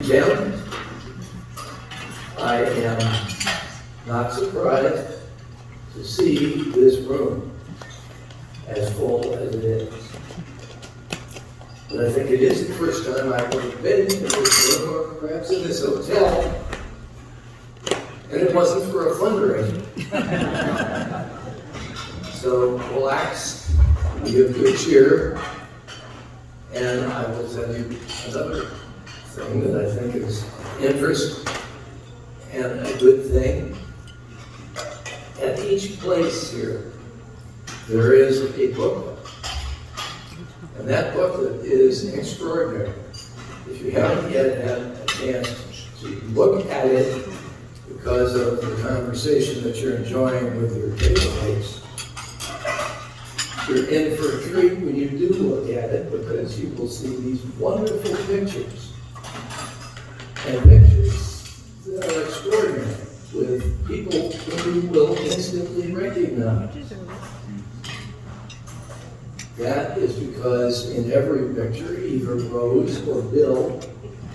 Jim, I am not surprised to see this room as full as it is. But I think it is the first time I've ever been in this room, or perhaps in this hotel, and it wasn't for a fundraiser. So relax, give good cheer, and I will tell you another thing that I think is interest and a good thing. At each place here, there is a booklet. And that booklet is extraordinary. If you haven't yet had a chance to look at it because of the conversation that you're enjoying with your tablemates, you're in for a treat when you do look at it, because you will see these wonderful pictures. And pictures that are extraordinary, with people who you will instantly recognize. That is because in every picture, either Rose or Bill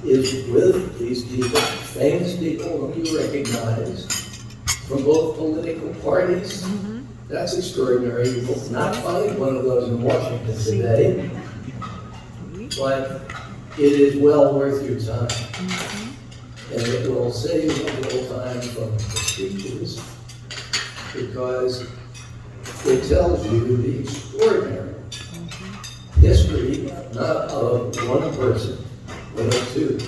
is with these people, famous people whom you recognize from both political parties. That's extraordinary. You will not find one of those in Washington today, but it is well worth your time. And it will save a little time from the speeches, because it tells you the extraordinary history, not of one person, but of two,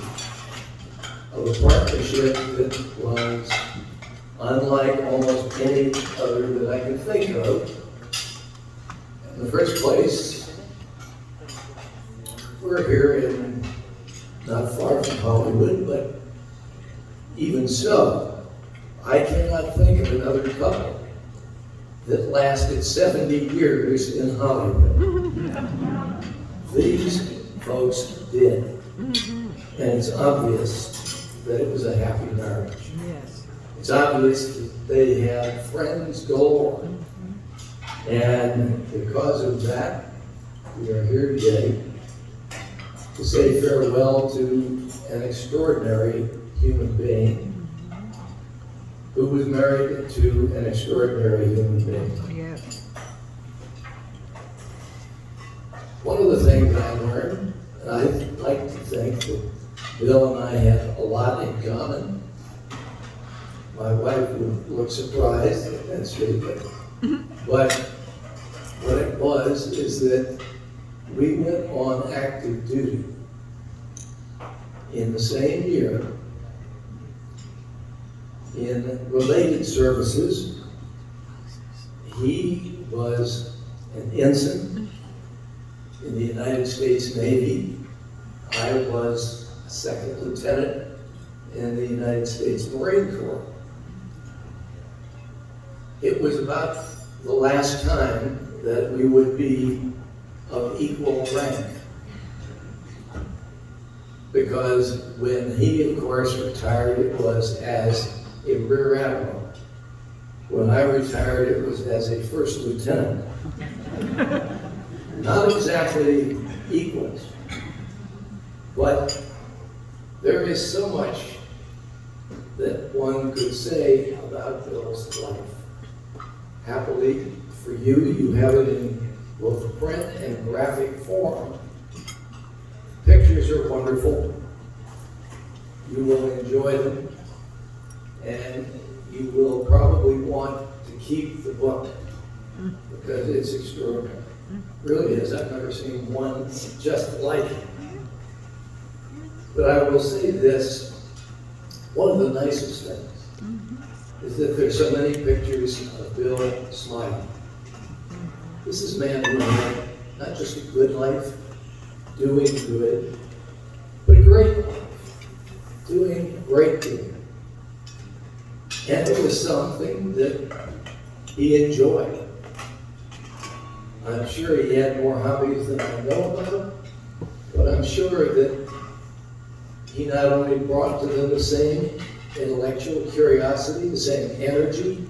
of a partnership that was unlike almost any other that I can think of. In the first place, we're here in, not far from Hollywood, but even so, I cannot think of another couple that lasted 70 years in Hollywood. These folks did. And it's obvious that it was a happy marriage. Yes. It's obvious that they had friends galore. And because of that, we are here today to say farewell to an extraordinary human being who was married to an extraordinary human being. Yes. One of the things I learned, and I like to think that Bill and I have a lot in common. My wife would look surprised at that statement. But what it was is that we went on active duty in the same year in related services. He was an ensign in the United States Navy. I was a second lieutenant in the United States Marine Corps. It was about the last time that we would be of equal rank, because when he, of course, retired, it was as a Rear Admiral. When I retired, it was as a first lieutenant. Not exactly equals, but there is so much that one could say about Bill's life. Happily for you, you have it in both print and graphic form. Pictures are wonderful. You will enjoy them, and you will probably want to keep the book because it's extraordinary. Really is. I've never seen one just like it. But I will say this, one of the nicest things is that there's so many pictures of Bill smiling. This is a man who had not just a good life, doing good, but a great life, doing great things. And it was something that he enjoyed. I'm sure he had more hobbies than I know about, but I'm sure that he not only brought to them the same intellectual curiosity, the same energy,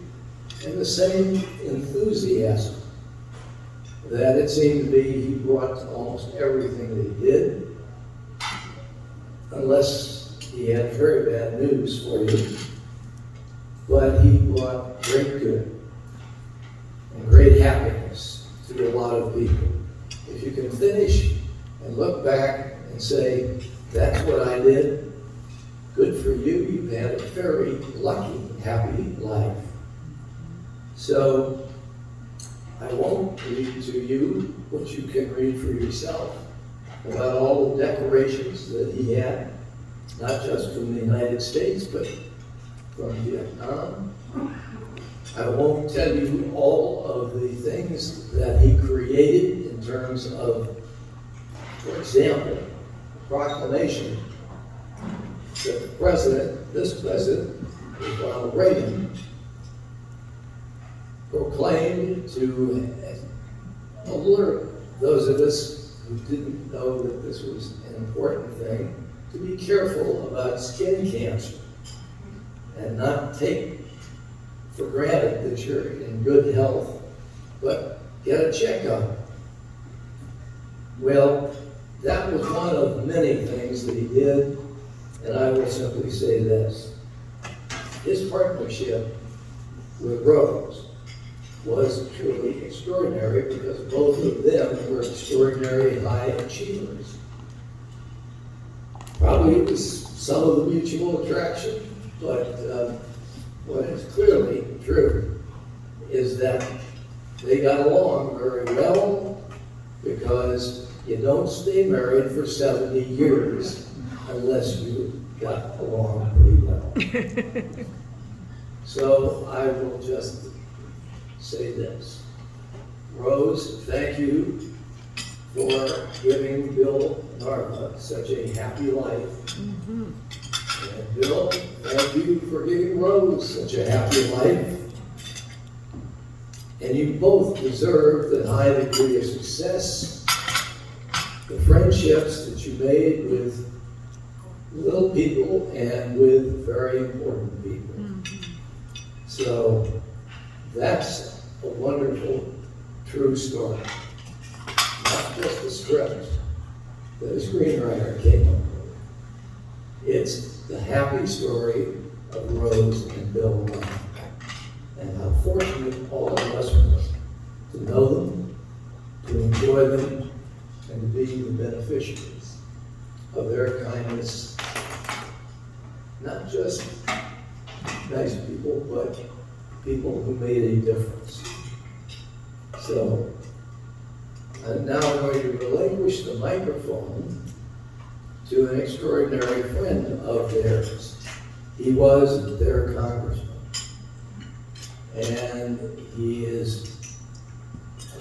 and the same enthusiasm that it seemed to be he brought to almost everything that he did, unless he had very bad news for you, but he brought great good and great happiness to a lot of people. If you can finish and look back and say, that's what I did, good for you. You've had a very lucky, happy life. So I won't read to you what you can read for yourself about all the decorations that he had, not just from the United States, but from Vietnam. I won't tell you all of the things that he created in terms of, for example, proclamation that the president, this president, Ronald Reagan, proclaimed to alert those of us who didn't know that this was an important thing to be careful about skin cancer and not take for granted that you're in good health, but get a checkup. Well, that was one of many things that he did, and I will simply say this. His partnership with Rose was truly extraordinary because both of them were extraordinary high achievers. Probably it was some of the mutual attraction, but what is clearly true is that they got along very well because you don't stay married for 70 years unless you got along pretty well. So I will just say this. Rose, thank you for giving Bill Narva such a happy life. Mm-hmm. And Bill, thank you for giving Rose such a happy life. And you both deserve the high degree of success, the friendships that you made with little people and with very important people. Mm-hmm. So that's a wonderful, true story. Not just a script that a screenwriter came up with. It's the happy story of Rose and Bill Narva, and how fortunate all of us were to know them, to enjoy them, and to be the beneficiaries of their kindness. Not just nice people, but people who made a difference. So, I'm now going to relinquish the microphone to an extraordinary friend of theirs. He was their congressman. And he is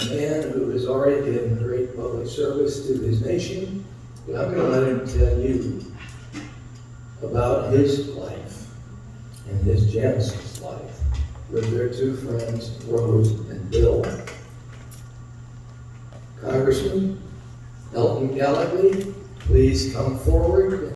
a man who has already given great public service to his nation. But I'm going to let him tell you about his life and his genesis life with their two friends, Rose and Bill. Congressman Elton Gallagher, please come forward.